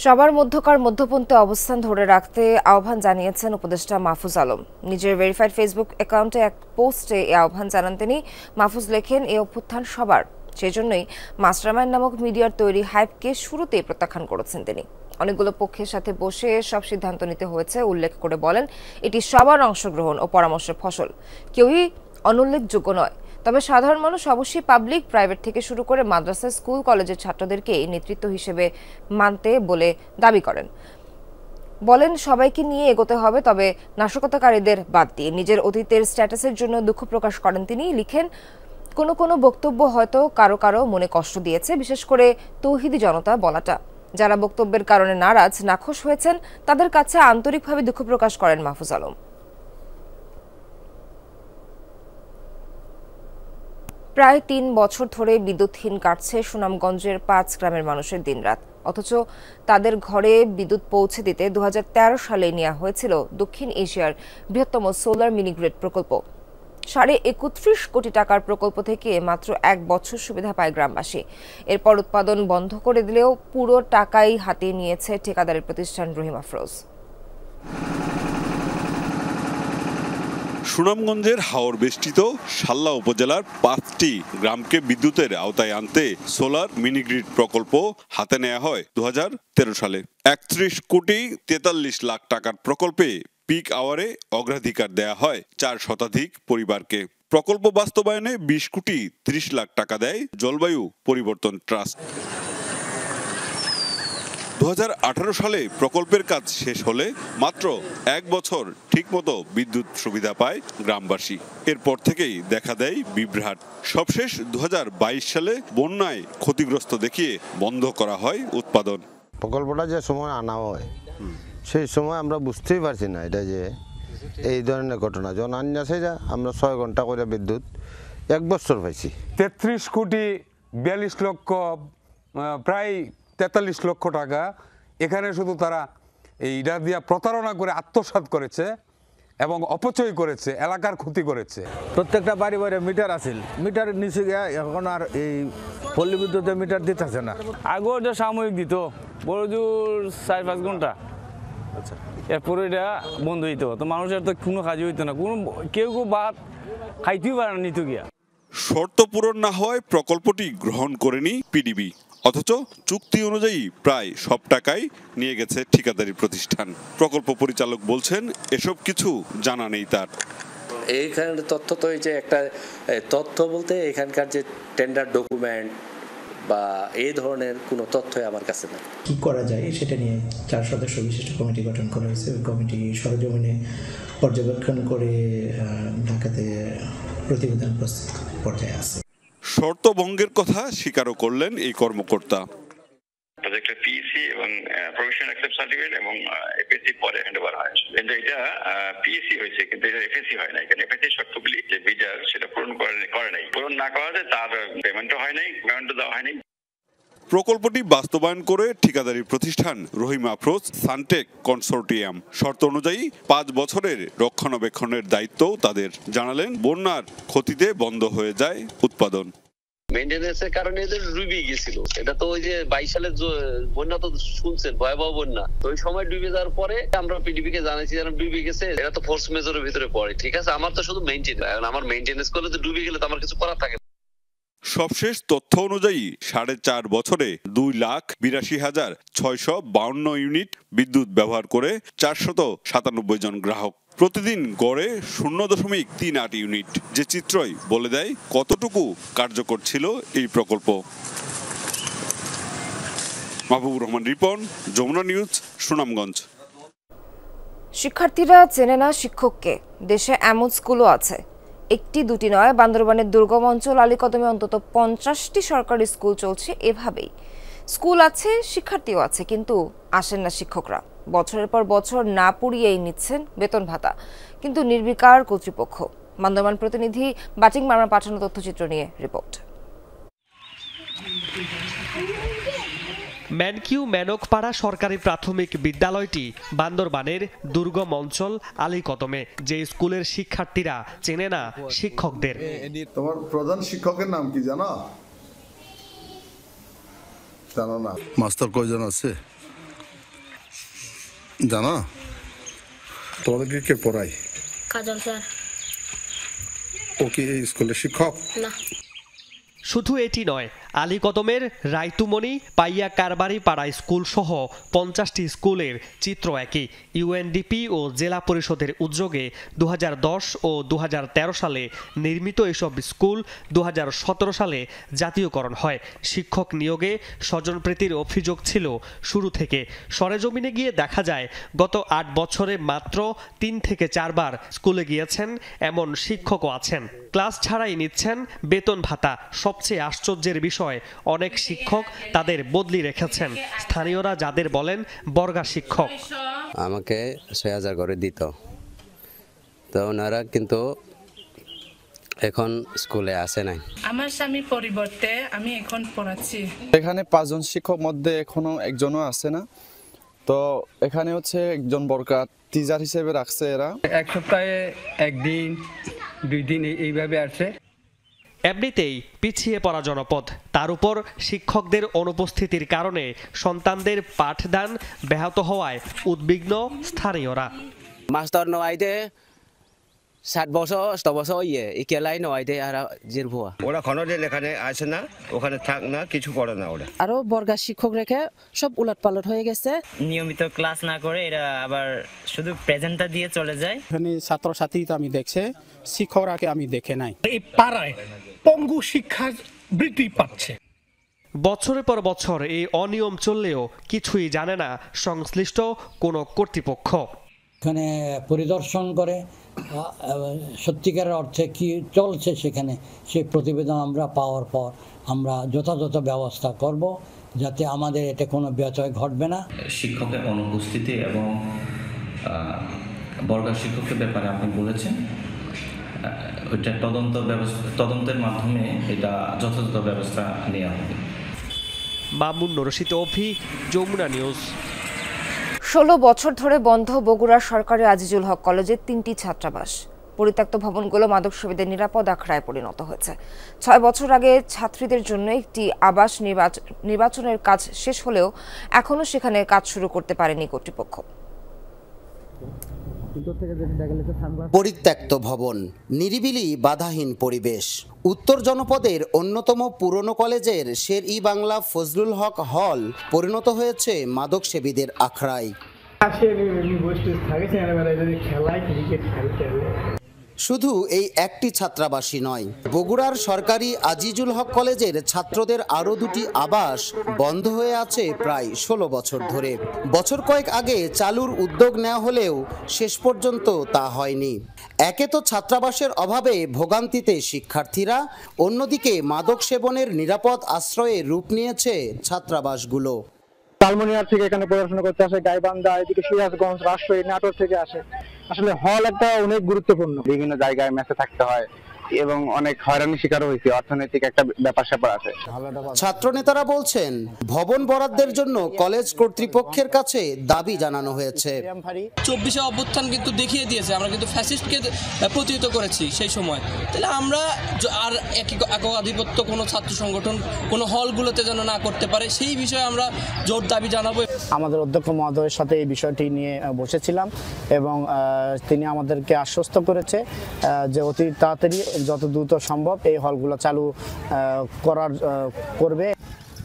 সবার মধ্যকার মধ্যপন্থী অবস্থান ধরে রাখতে আহ্বান জানিয়েছেন উপদেষ্টা মাহফুজ আলম। নিজের ভেরিফাইড ফেসবুক অ্যাকাউন্টে এক পোস্টে এই আহ্বান জানান তিনি। মাহফুজ লেখেন, এই অভ্যুত্থান সবার, সেজন্যই মাস্টারমাইন্ড নামক মিডিয়ার তৈরি হাইপকে শুরুতেই প্রত্যাখ্যান করেছেন তিনি। অনেকগুলো পক্ষের সাথে বসে সব সিদ্ধান্ত নিতে হয়েছে উল্লেখ করে বলেন, এটি সবার অংশগ্রহণ ও পরামর্শের ফসল, কেউই অনুল্লেখযোগ্য নয়। তবে সাধারণ মানুষ অবশ্যই পাবলিক, প্রাইভেট থেকে শুরু করে মাদ্রাসা, স্কুল, কলেজের ছাত্রদেরকে নেতৃত্ব হিসেবে মানতে বলে দাবি করেন। বলেন, সবাইকে নিয়ে এগোতে হবে, তবে নাশকতাকারীদের বাদ দিয়ে। নিজের অতীতের স্ট্যাটাসের জন্য দুঃখ প্রকাশ করেন তিনি। লিখেন, কোনো বক্তব্য হয়তো কারো কারো মনে কষ্ট দিয়েছে, বিশেষ করে তৌহিদি জনতা বলাটা। যারা বক্তব্যের কারণে নারাজ, নাখোশ হয়েছেন, তাদের কাছে আন্তরিকভাবে দুঃখ প্রকাশ করেন মাহফুজ আলম। প্রায় 3 বছর ধরে বিদ্যুৎহীন কাটছে সুনামগঞ্জের 5 গ্রামের মানুষের দিনরাত। অথচ তাদের ঘরে বিদ্যুৎ পৌঁছে দিতে 2013 সালে নেওয়া হয়েছিল দক্ষিণ এশিয়ার বৃহত্তম সোলার মিনিগ্রিড প্রকল্প। 31.5 কোটি টাকার প্রকল্প থেকে মাত্র 1 বছর সুবিধা পায় গ্রামবাসী। এরপর উৎপাদন বন্ধ করে দিলেও পুরো টাকাই হাতিয়ে নিয়েছে ঠিকাদারের প্রতিষ্ঠান রহিম আফরোজ। সুনামগঞ্জের হাওর বেষ্টিত শাল্লা উপজেলার 5টি গ্রামকে বিদ্যুতের আওতায় আনতে সোলার মিনিগ্রিড প্রকল্প হাতে নেওয়া হয় 2013 সালে। 31 কোটি 43 লাখ টাকার প্রকল্পে পিক আওয়ারে অগ্রাধিকার দেয়া হয় 4 শতাধিক পরিবারকে। প্রকল্প বাস্তবায়নে 20 কোটি 30 লাখ টাকা দেয় জলবায়ু পরিবর্তন ট্রাস্ট। 2018 সালে প্রকল্পের কাজ শেষ হলে মাত্র 1 বছর ঠিকমতো বিদ্যুৎ সুবিধা পায় গ্রামবাসী। এরপর থেকেই দেখা দেয় বিভ্রাট। সবশেষ 2022 সালে বন্যায় ক্ষতিগ্রস্ত দেখিয়ে বন্ধ করা হয় উৎপাদন। প্রকল্পটা যে সময় আনা হয় সেই সময় আমরা বুঝতেই পারছি না এটা যে এই ধরনের ঘটনা। যখন আনছে যা আমরা 6 ঘন্টা করে বিদ্যুৎ 1 বছর পাইছি। 33 কোটি 42 লক্ষ প্রায় 43 লক্ষ টাকা এখানে শুধু তারা এইটা দিয়া প্রতারণা করে আত্মসাৎ করেছে এবং অপচয় করেছে, এলাকার ক্ষতি করেছে। প্রত্যেকটা বাড়ি বাড়ি মিটার আছিল, মিটার নিচে গিয়ে এখন আর এই পল্লী বিদ্যুতের মিটার দিতেছে না। আগে ওটা সাময়িক দিত বড় জোর 4-5 ঘন্টা, আচ্ছা এরপরে এটা বন্ধ হইতো, তো মানুষের তো কোনো কাজই হইতো না, কোনো কেউ ভাত খাইতেও পারে না নিত গিয়া। শর্ত পূরণ না হওয়ায় প্রকল্পটি গ্রহণ করেনি পিডিবি, অথচ চুক্তি অনুযায়ী প্রায় সব টাকাই নিয়ে গেছে ঠিকাদারি প্রতিষ্ঠান। প্রকল্প পরিচালক বলছেন এসব কিছু জানা নেই তার। এইখানের তথ্য তো এই যে একটা তথ্য বলতে এখানকার যে টেন্ডার ডকুমেন্ট বা এই ধরনের কোনো তথ্যই আমার কাছে নেই। কি করা যায় সেটা নিয়ে 4 সদস্য বিশিষ্ট কমিটি গঠন করা হয়েছে। ওই কমিটি সরজমিনে পর্যবেক্ষণ করে ঢাকাতে প্রতিবেদন প্রস্তুত পর্যায়ে আছে। শর্ত ভঙ্গের কথা স্বীকারও করলেন এই কর্মকর্তা। প্রজেক্টের পিএসি এবং প্রভিশন অ্যাকসেপ্ট সার্টিফিকেট এবং এফএসি পরে হ্যান্ডওভার হয়, কিন্তু এটা পিএসি হয়েছে কিন্তু এটা এফএসি হয় নাই, কারণ এফএসি শর্তগুলি যে বিজার সেটা পূরণ করে নাই, পূরণ না করাতে তার পেমেন্টও হয় নাই, পেমেন্টও দেওয়া হয়নি। প্রকল্পটি বাস্তবায়ন করে ঠিকাদারি প্রতিষ্ঠান রহিম আফরোজ সানটেক কনসোর্টিয়াম। শর্ত অনুযায়ী 5 বছরের রক্ষণাবেক্ষণের দায়িত্বও তাদের। জানালেন বন্যার ক্ষতিতে বন্ধ হয়ে যায় উৎপাদন। মেইনটেনেন্সের কারণে এদের ডুবে গেছিল, এটা তো ওই যে 22 সালের বন্যা তো শুনছেন, ভয়াবহ বন্যা, তো ওই সময় ডুবে যাওয়ার পরে আমরা পিডিবি কে জানাইছি যেন ডুবে গেছে, এটা তো ফোর্স মেজরের ভিতরে পড়ে। ঠিক আছে, আমার তো শুধু মেইনটেনেন্স, এখন আমার মেইনটেনেন্স করলে তো ডুবে গেলে তো আমার কিছু করার থাকে না। সবশেষ তথ্য অনুযায়ী 4.5 বছরে 2,82,652 ইউনিট বিদ্যুৎ ব্যবহার করে 497 জন গ্রাহক। প্রতিদিন গড়ে 0.38 ইউনিট, যে চিত্রই বলে দেয় কতটুকু কার্যকর ছিল এই প্রকল্প। মাহবুবুর রহমান রিপন, যমুনা নিউজ, সুনামগঞ্জ। শিক্ষার্থীরা চেনে না শিক্ষককে, দেশে এমন স্কুলও আছে। একটি দুটি নয়, বান্দরবানের দুর্গম অঞ্চল আলীকদমে অন্তত 50টি সরকারি স্কুল চলছে এভাবেই। স্কুল আছে, শিক্ষার্থীও আছে, কিন্তু আসেন না শিক্ষকরা। বছরের পর বছর না পুড়িয়েই নিচ্ছেন বেতন ভাতা, কিন্তু নির্বিকার কর্তৃপক্ষ। বান্দরবান প্রতিনিধি বাটিং মার্মা পাঠানো তথ্যচিত্র নিয়ে রিপোর্ট। ম্যানকিউ ম্যানকপাড়া সরকারি প্রাথমিক বিদ্যালয়টি বান্দরবানের দুর্গম অঞ্চল আলীকদমে, যে স্কুলের শিক্ষার্থীরা চেনে না শিক্ষকদের। তোমার প্রধান শিক্ষকের নাম কি জানো? জানো না? মাস্টার কয়জন আছে জানো? তোমাদেরকে কে পড়ায়? কাজল স্যার। ও কি এই স্কুলের শিক্ষক? না। শুধু এটি নয়, আলীকদমের রায়তুমণি, পাইয়া কারবারি পাড়া স্কুল সহ 50টি স্কুলের চিত্র একই। ইউএনডিপি ও জেলা পরিষদের উদ্যোগে 2010 ও 2013 সালে নির্মিত এসব স্কুল 2017 সালে জাতীয়করণ হয়। শিক্ষক নিয়োগে স্বজনপ্রীতির অভিযোগ ছিল শুরু থেকে। সরেজমিনে গিয়ে দেখা যায় গত 8 বছরে মাত্র 3 থেকে 4 বার স্কুলে গিয়েছেন এমন শিক্ষকও আছেন। ক্লাস ছাড়াই নিচ্ছেন বেতন ভাতা। সবচেয়ে আশ্চর্যের বিষয়, অনেক শিক্ষক তাদের বদলি রেখেছেন। স্থানীয়রা যাদের বলেন বর্গা শিক্ষক। আমাকে 6000 করে দিত, তো ওনারা কিন্তু এখন স্কুলে আসে নাই। আমার স্বামীর পরিবর্তে আমি এখন পড়াচ্ছি। এখানে 5 জন শিক্ষক মধ্যে এখনো একজনও আসে না, তো এখানে হচ্ছে একজন বর্গা টিচার হিসেবে রাখছে এরা। এক সপ্তাহে 1 দিন 2 দিন এইভাবে আসে। এমনিতেই পিছিয়ে পড়া জনপদ, তার উপর শিক্ষকদের অনুপস্থিতির কারণে সন্তানদের পাঠদান ব্যাহত হওয়ায় উদ্বিগ্ন স্থানীয়রা। মাস্টার নয়তে 7 বছর 10 বছর ইকেলাই নয়তে আর জিরভুয়া, ওরা খনদের এখানে আসে না, ওখানে থাক না, কিছু করে না ওরা। আরো বর্গা শিক্ষক রেখে সব উলটপালট হয়ে গেছে। নিয়মিত ক্লাস না করে এরা আবার শুধু প্রেজেন্টটা দিয়ে চলে যায়। এখানে ছাত্রছাত্রী তো আমি দেখছে, শিক্ষকরাকে আমি দেখে নাই। এই পাড়ায় পঙ্গু শিক্ষার বৃদ্ধি পাচ্ছে। বছরের পর বছর এই অনিয়ম চললেও কিছুই জানে না সংশ্লিষ্ট কোনো কর্তৃপক্ষ। এখানে পরিদর্শন করে সত্যিকারের অর্থে কি চলছে সেখানে সেই প্রতিবেদন আমরা পাওয়ার পর আমরা যথাযথ ব্যবস্থা করব, যাতে আমাদের এতে কোনো ব্যত্যয় ঘটবে না। শিক্ষকের অনুপস্থিতি এবং বর্গা শিক্ষকের ব্যাপারে আপনি বলেছেন, ওইটা তদন্তের মাধ্যমে এটা যথাযথ ব্যবস্থা নেওয়া হবে। মামুন রশিদ অভি, যমুনা নিউজ। 16 বছর ধরে বন্ধ বগুড়ার সরকারি আজিজুল হক কলেজের 3টি ছাত্রাবাস। পরিত্যক্ত ভবনগুলো মাদক সেবীদের নিরাপদ আখড়ায় পরিণত হয়েছে। 6 বছর আগে ছাত্রীদের জন্য একটি আবাস নির্বাচনের কাজ শেষ হলেও এখনো সেখানে কাজ শুরু করতে পারেনি কর্তৃপক্ষ। পরিত্যক্ত ভবন, নিরিবিলি বাধাহীন পরিবেশ। উত্তর জনপদের অন্যতম পুরনো কলেজের শের-ই-বাংলা ফজলুল হক হল পরিণত হয়েছে মাদক সেবীদের আখড়ায়। শুধু এই একটি ছাত্রাবাসই নয়, বগুড়ার সরকারি আজিজুল হক কলেজের ছাত্রদের আরও দুটি আবাস বন্ধ হয়ে আছে প্রায় 16 বছর ধরে। বছর কয়েক আগে চালুর উদ্যোগ নেওয়া হলেও শেষ পর্যন্ত তা হয়নি। একে তো ছাত্রাবাসের অভাবে ভোগান্তিতে শিক্ষার্থীরা, অন্যদিকে মাদক সেবনের নিরাপদ আশ্রয়ে রূপ নিয়েছে ছাত্রাবাসগুলো। তালমনিয়ার থেকে এখানে পড়াশোনা করতে আসে, গাইবান্ধা, এদিকে সিরাজগঞ্জ, রাজশাহী, নাটোর থেকে আসে। আসলে হল একটা অনেক গুরুত্বপূর্ণ। বিভিন্ন জায়গায় মেসে থাকতে হয় এবং অনেক হয়রানির শিকার হয়েছে, অর্থনৈতিক একটা ব্যাপার স্যাপার আছে। ছাত্র নেতারা বলছেন, ভবন বরাদ্দের জন্য কলেজ কর্তৃপক্ষের কাছে দাবি জানানো হয়েছে। 24শে অভ্যুত্থান কিন্তু দেখিয়ে দিয়েছে আমরা কিন্তু ফ্যাসিস্টকে প্রতিহত করেছি সেই সময়। তাহলে আমরা আর একাধিপত্য কোনো ছাত্র সংগঠন কোনো হলগুলোতে যেন না করতে পারে, সেই বিষয়ে আমরা জোর দাবি জানাবো। আমাদের অধ্যক্ষ মহোদয়ের সাথে এই বিষয়টি নিয়ে বসেছিলাম এবং তিনি আমাদেরকে আশ্বস্ত করেছে যে অতি তাড়াতাড়ি যত দ্রুত সম্ভব এই হলগুলো চালু করবে।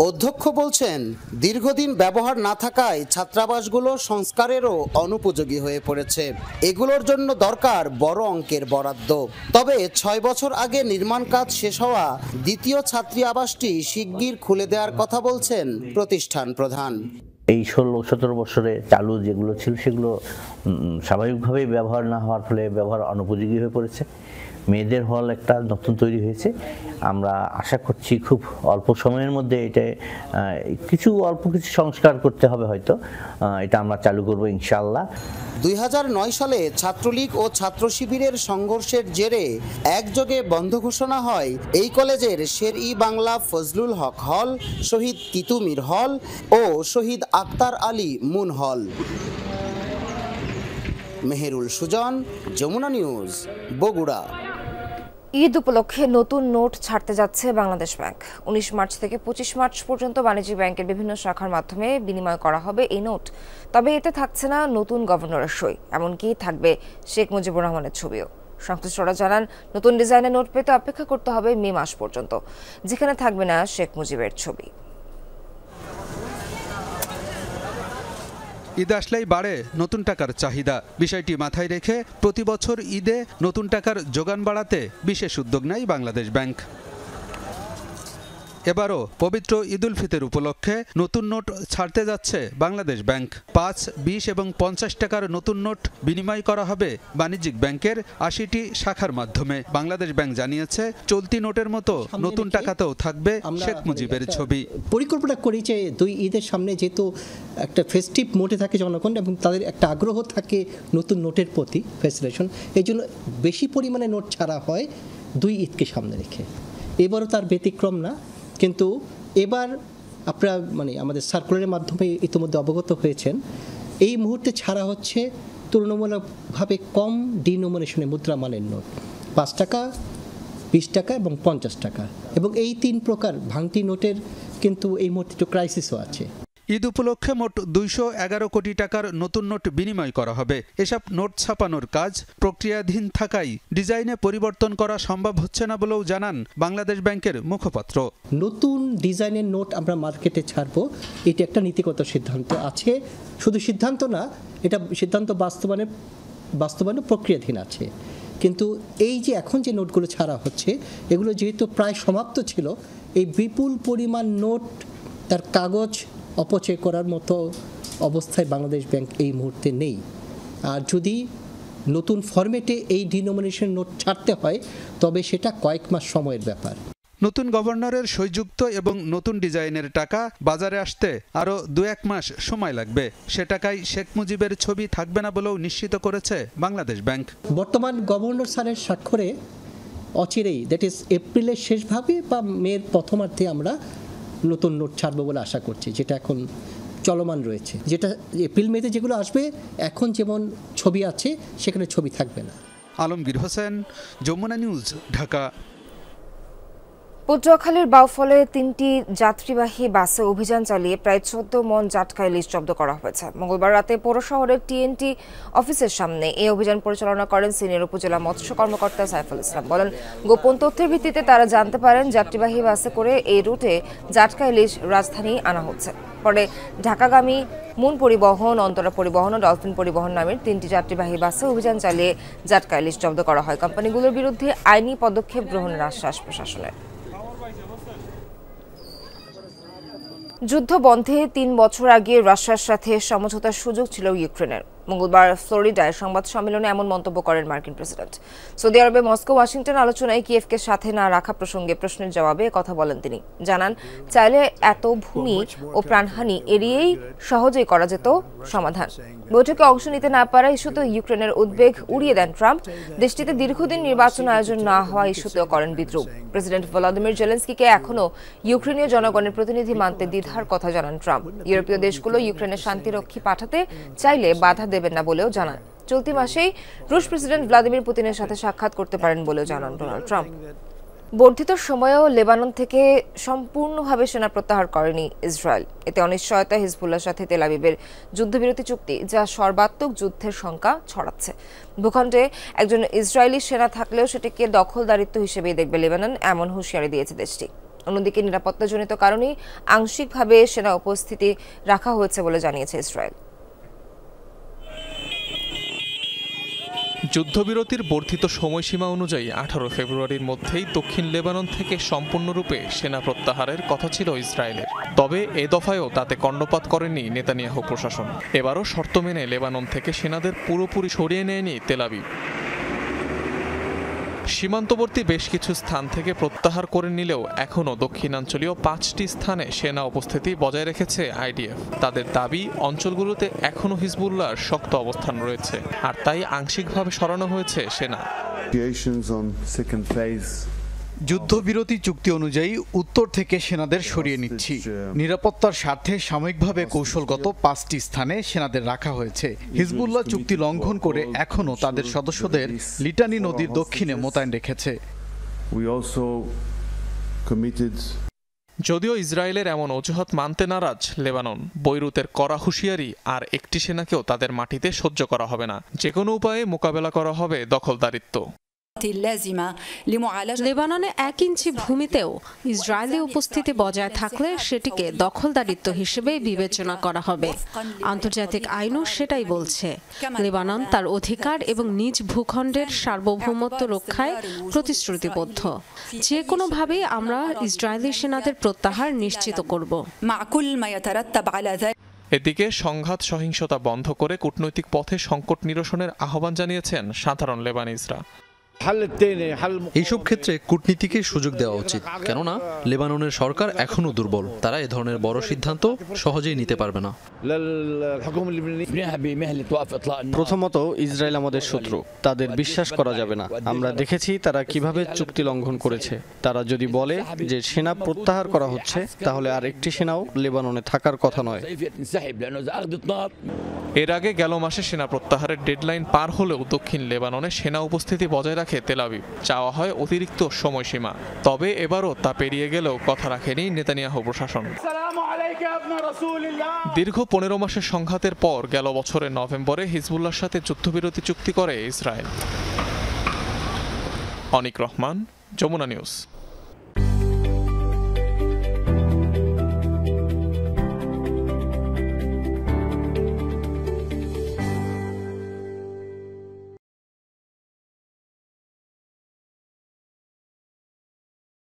অধ্যক্ষ বলছেন, দীর্ঘদিন ব্যবহার না থাকায় ছাত্রাবাসগুলো সংস্কারেরও অনুপযোগী হয়ে পড়েছে। এগুলোর জন্য দরকার বড় অঙ্কের বরাদ্দ। তবে 6 বছর আগে নির্মাণ কাজ শেষ হওয়া দ্বিতীয় ছাত্রী আবাসটি শিগগির খুলে দেওয়ার কথা বলছেন প্রতিষ্ঠান প্রধান। এই 16-17 বছরে চালু যেগুলো ছিল সেগুলো স্বাভাবিকভাবেই ব্যবহার না হওয়ার ফলে ব্যবহার অনুপযোগী হয়ে পড়েছে। মেয়েদের হল একটা নতুন তৈরি হয়েছে, আমরা আশা করছি খুব অল্প সময়ের মধ্যে এটা অল্প কিছু সংস্কার করতে হবে, হয়তো এটা আমরা চালু করব ইনশাআল্লাহ। 2009 সালে ছাত্রলীগ ও ছাত্র শিবিরের সংঘর্ষের জেরে একযোগে বন্ধ ঘোষণা হয় এই কলেজের শের-ই-বাংলা ফজলুল হক হল, শহীদ তিতুমির হল ও শহীদ আক্তার আলী মুন হল। মেহেরুল সুজন, যমুনা নিউজ, বগুড়া। ঈদ উপলক্ষে নতুন নোট ছাড়তে যাচ্ছে বাংলাদেশ ব্যাংক। 19 মার্চ থেকে 25 মার্চ পর্যন্ত বাণিজ্যিক ব্যাংকের বিভিন্ন শাখার মাধ্যমে বিনিময় করা হবে এই নোট। তবে এতে থাকছে না নতুন গভর্নরের সই, এমনকি থাকবে শেখ মুজিবুর রহমানের ছবিও। সংশ্লিষ্টরা জানান, নতুন ডিজাইনের নোট পেতে অপেক্ষা করতে হবে মে মাস পর্যন্ত, যেখানে থাকবে না শেখ মুজিবের ছবি। ঈদ আসলেই বাড়ে নতুন টাকার চাহিদা। বিষয়টি মাথায় রেখে প্রতি বছর ঈদে নতুন টাকার যোগান বাড়াতে বিশেষ উদ্যোগ নেয় বাংলাদেশ ব্যাংক। এবারও পবিত্র ঈদ উল ফিতর উপলক্ষে নতুন নোট ছাড়তে যাচ্ছে বাংলাদেশ ব্যাংক। 5, 20 এবং 50 টাকার নতুন নোট বিনিময় করা হবে বাণিজ্যিক ব্যাংকের 80টি শাখার মাধ্যমে। বাংলাদেশ ব্যাংক জানিয়েছে, চলতি নোটের মতো নতুন টাকাতেও থাকবে শেখ মুজিবের ছবি। পরিকল্পনা করি যে 2 ঈদের সামনে যেহেতু একটা ফেস্টিভ মোডে থাকে জনগণ এবং তাদের একটা আগ্রহ থাকে নতুন নোটের প্রতি ফ্যাসিনেশন, এই জন্য বেশি পরিমাণে নোট ছাড়া হয় 2 ঈদকে সামনে রেখে। এবারও তার ব্যতিক্রম না, কিন্তু এবার আপনারা আমাদের সার্কুলারের মাধ্যমে ইতিমধ্যে অবগত হয়েছেন, এই মুহূর্তে ছাড়া হচ্ছে তুলনামূলকভাবে কম ডিনোমিনেশনে মুদ্রামানের নোট, 5 টাকা, 20 টাকা এবং 50 টাকা, এবং এই 3 প্রকার ভাঙতি নোটের কিন্তু এই মুহূর্তে একটু ক্রাইসিসও আছে। ঈদ উপলক্ষে মোট 211 কোটি টাকার নতুন নোট বিনিময় করা হবে। এসব নোট ছাপানোর কাজ প্রক্রিয়াধীন থাকায় ডিজাইনে পরিবর্তন করা সম্ভব হচ্ছে না বলেও জানান বাংলাদেশ ব্যাংকের মুখপাত্র। নতুন ডিজাইনের নোট আমরা মার্কেটে ছাড়বো, এটি একটা নীতিগত সিদ্ধান্ত আছে। শুধু সিদ্ধান্ত না, এটা সিদ্ধান্ত বাস্তবায়নে প্রক্রিয়াধীন আছে। কিন্তু এই যে এখন যে নোটগুলো ছাড়া হচ্ছে, এগুলো যেহেতু প্রায় সমাপ্ত ছিল, এই বিপুল পরিমাণ নোট তার কাগজ অপচয় করার মতো অবস্থায় বাংলাদেশ ব্যাংক এই মুহূর্তে নেই। আর যদি নতুন ফরম্যাটে এই ডিনোমিনেশন নোট ছাড়তে হয়, তবে সেটা কয়েক মাস সময়ের ব্যাপার। নতুন গভর্নরের সইযুক্ত এবং নতুন ডিজাইনের টাকা বাজারে আসতে আরও 2-1 মাস সময় লাগবে। সে টাকায় শেখ মুজিবের ছবি থাকবে না বলেও নিশ্চিত করেছে বাংলাদেশ ব্যাংক। বর্তমান গভর্নর স্যারের স্বাক্ষরে অচিরেই, দ্যাট ইজ এপ্রিলের শেষ ভাবে বা মের প্রথমার্ধে আমরা নতুন নোট ছাড়বো বলে আশা করছি, যেটা এখন চলমান রয়েছে, যেটা এপ্রিল মেতে যেগুলো আসবে এখন যেমন ছবি আছে সেখানে ছবি থাকবে না। আলমগীর হোসেন, যমুনা নিউজ, ঢাকা। পটুয়াখালীর বাউফলে 3টি যাত্রীবাহী বাসে অভিযান চালিয়ে প্রায় 14 মন জাটকা ইলিশ জব্দ করা হয়েছে। মঙ্গলবার রাতে পৌর শহরের টিএনটি অফিসের সামনে এই অভিযান পরিচালনা করেন সিনিয়র উপজেলা মৎস্য কর্মকর্তা সাইফুল ইসলাম। বলেন, গোপন তথ্যের ভিত্তিতে তারা জানতে পারেন যাত্রীবাহী বাসে করে এই রুটে জাটকা ইলিশ রাজধানী আনা হচ্ছে। পরে ঢাকাগামী মুন পরিবহন, অন্তরা পরিবহন ও ডলফিন পরিবহন নামের 3টি যাত্রীবাহী বাসে অভিযান চালিয়ে জাটকা ইলিশ জব্দ করা হয়। কোম্পানিগুলোর বিরুদ্ধে আইনি পদক্ষেপ গ্রহণের আশ্বাস প্রশাসনের। যুদ্ধ বন্ধে 3 বছর আগে রাশিয়ার সাথে সমঝোতার সুযোগ ছিল ইউক্রেনের। মঙ্গলবার ফ্লোরিডায় সংবাদ সম্মেলনে এমন মন্তব্য করেন মার্কিন প্রেসিডেন্ট। সৌদি আরবে মস্কো ওয়াশিংটন আলোচনায় কিয়েভকে সাথে না রাখা প্রসঙ্গে প্রশ্নের জবাবে কথা বলেন তিনি। জানান, চাইলে এত ভূমি ও প্রাণহানি এড়িয়েই সহজেই করা যেত সমাধান। বৈঠকে অংশ নিতে না পারা ইস্যুতে ইউক্রেনের উদ্বেগ উড়িয়ে দেন ট্রাম্প। দেশটিতে দীর্ঘদিন নির্বাচন আয়োজন না হওয়া ইস্যুতেও করেন বিদ্রূপ। প্রেসিডেন্ট ভলোদিমির জেলেনস্কিকে এখনও ইউক্রেনীয় জনগণের প্রতিনিধি মানতে দ্বিধার কথা জানান ট্রাম্প। ইউরোপীয় দেশগুলো ইউক্রেনের শান্তিরক্ষী পাঠাতে চাইলে বাধা দেবেন না বলেও জানান। চলতি মাসেই রুশ প্রেসিডেন্ট ভ্লাদিমির পুতিনের সাথে সাক্ষাৎ করতে পারেন বলেও জানান ডোনাল্ড ট্রাম্প। বর্ধিত সময়েও লেবানন থেকে সম্পূর্ণভাবে সেনা প্রত্যাহার করেনি ইসরায়েল। এতে অনিশ্চয়তা হিজবুল্লাহর সাথে তেল আবিবের যুদ্ধবিরতি চুক্তি, যা সর্বাত্মক যুদ্ধের শঙ্কা ছড়াচ্ছে। ভূখণ্ডে একজন ইসরায়েলি সেনা থাকলেও সেটিকে দখলদারিত্ব হিসেবেই দেখবে লেবানন, এমন হুঁশিয়ারি দিয়েছে দেশটি। অন্যদিকে নিরাপত্তাজনিত কারণেই আংশিকভাবে সেনা উপস্থিতি রাখা হয়েছে বলে জানিয়েছে ইসরায়েল। যুদ্ধবিরতির বর্ধিত সময়সীমা অনুযায়ী 18 ফেব্রুয়ারির মধ্যেই দক্ষিণ লেবানন থেকে সম্পূর্ণরূপে সেনা প্রত্যাহারের কথা ছিল ইসরায়েলের। তবে এ দফায়ও তাতে কর্ণপাত করেনি নেতানিয়াহু প্রশাসন। এবারও শর্ত মেনে লেবানন থেকে সেনাদের পুরোপুরি সরিয়ে নেয়নি তেল আবিব। সীমান্তবর্তী বেশ কিছু স্থান থেকে প্রত্যাহার করে নিলেও এখনও দক্ষিণাঞ্চলীয় 5টি স্থানে সেনা উপস্থিতি বজায় রেখেছে আইডিএফ। তাদের দাবি, অঞ্চলগুলোতে এখনও হিজবুল্লাহর শক্ত অবস্থান রয়েছে, আর তাই আংশিকভাবে সরানো হয়েছে সেনা। যুদ্ধবিরতি চুক্তি অনুযায়ী উত্তর থেকে সেনাদের সরিয়ে নিচ্ছি। নিরাপত্তার স্বার্থে সাময়িকভাবে কৌশলগত 5টি স্থানে সেনাদের রাখা হয়েছে। হিজবুল্লাহ চুক্তি লঙ্ঘন করে এখনও তাদের সদস্যদের লিটানি নদীর দক্ষিণে মোতায়েন রেখেছে। যদিও ইসরায়েলের এমন অজুহাত মানতে নারাজ লেবানন। বৈরুতের কড়া হুঁশিয়ারি, আর একটি সেনাকেও তাদের মাটিতে সহ্য করা হবে না। যে কোনো উপায়ে মোকাবেলা করা হবে দখলদারিত্ব। লেবাননে 1 ইঞ্চি ভূমিতেও ইসরায়েলি উপস্থিতি বজায় থাকলে সেটিকে দখলদারিত্ব হিসেবে বিবেচনা করা হবে। আন্তর্জাতিক আইনও সেটাই বলছে। লেবানন তার অধিকার এবং নিজ ভূখণ্ডের সার্বভৌমত্ব রক্ষায় প্রতিশ্রুতিবদ্ধ। যে কোনোভাবেই আমরা ইসরায়েলি সেনাদের প্রত্যাহার নিশ্চিত করব। এদিকে সংঘাত সহিংসতা বন্ধ করে কূটনৈতিক পথে সংকট নিরসনের আহ্বান জানিয়েছেন সাধারণ লেবানিজরা। এইসব ক্ষেত্রে কূটনীতিকে সুযোগ দেওয়া উচিত, কেননা লেবাননের সরকার এখনো দুর্বল। তারা এ ধরনের বড় সিদ্ধান্ত সহজেই নিতে পারবে না। প্রথমত, ইসরায়েল আমাদের শত্রু, তাদের বিশ্বাস করা যাবে না। আমরা দেখেছি তারা কিভাবে চুক্তি লঙ্ঘন করেছে। তারা যদি বলে যে সেনা প্রত্যাহার করা হচ্ছে, তাহলে আর একটি সেনাও লেবাননে থাকার কথা নয়। এর আগে গেল মাসে সেনা প্রত্যাহারের ডেডলাইন পার হলেও দক্ষিণ লেবাননে সেনা উপস্থিতি বজায় রাখে তেল আবিব। চাওয়া হয় অতিরিক্ত সময়সীমা, তবে এবারও তা পেরিয়ে গেলেও কথা রাখেনি নেতানিয়াহু প্রশাসন। দীর্ঘ 15 মাসের সংঘাতের পর গেল বছরের নভেম্বরে হিজবুল্লাহর সাথে যুদ্ধবিরতি চুক্তি করে ইসরায়েল। অনিক রহমান, যমুনা নিউজ।